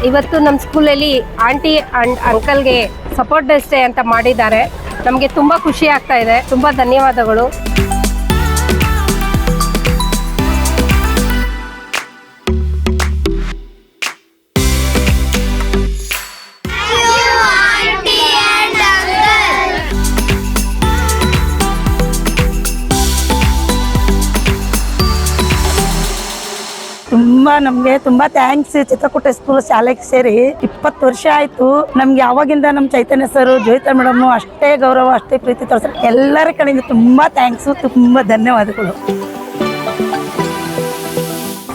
ಇವತ್ತು ನಮ್ಮ ಸ್ಕೂಲಲ್ಲಿ ಆಂಟಿ ಅಂಡ್ ಅಂಕಲ್ಗೆ ಸಪೋರ್ಟ್ ಡೇ ಅಂತ ಮಾಡಿದ್ದಾರೆ. ನಮಗೆ ತುಂಬ ಖುಷಿ ಆಗ್ತಾ ಇದೆ. ತುಂಬ ಧನ್ಯವಾದಗಳು. ನಮ್ಗೆ ತುಂಬಾ ಥ್ಯಾಂಕ್ಸ್. ಚಿತ್ರಕೂಟ ಸ್ಕೂಲ್ ಶಾಲೆಗೆ ಸೇರಿ 20 ವರ್ಷ ಆಯ್ತು. ನಮ್ಗೆ ಯಾವಾಗಿಂದ ನಮ್ ಚೈತನ್ಯ ಸರ್, ಜೋಯಿತಾ ಮೇಡಮ್ ಅಷ್ಟೇ ಗೌರವ, ಅಷ್ಟೇ ಪ್ರೀತಿ ತೋರಿಸ್ತಾರೆ. ಎಲ್ಲರ ಕಡೆಯಿಂದ ತುಂಬಾ ಥ್ಯಾಂಕ್ಸ್, ತುಂಬಾ ಧನ್ಯವಾದಗಳು.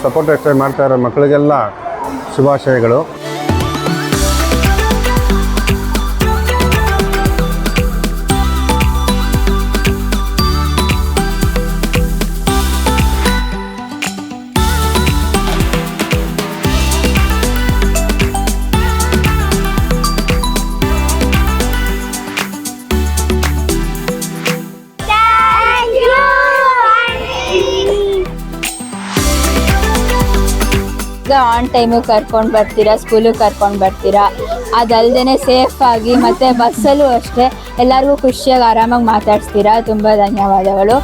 ಸಪೋರ್ಟ್ ಎಕ್ಸ್ಟೇ ಮಾಡ್ತಾ ಇರೋ ಮಕ್ಕಳಿಗೆಲ್ಲ ಶುಭಾಶಯಗಳು. ಆನ್ ಟೈಮಿಗೆ ಕರ್ಕೊಂಡು ಬರ್ತೀರಾ, ಸ್ಕೂಲಿಗೆ ಕರ್ಕೊಂಡು ಬರ್ತೀರಾ. ಅದಲ್ದೇ ಸೇಫ್ ಆಗಿ ಮತ್ತು ಬಸ್ಸಲ್ಲೂ ಅಷ್ಟೇ ಎಲ್ಲರಿಗೂ ಖುಷಿಯಾಗಿ ಆರಾಮಾಗಿ ಮಾತಾಡಿಸ್ತೀರಾ. ತುಂಬ ಧನ್ಯವಾದಗಳು.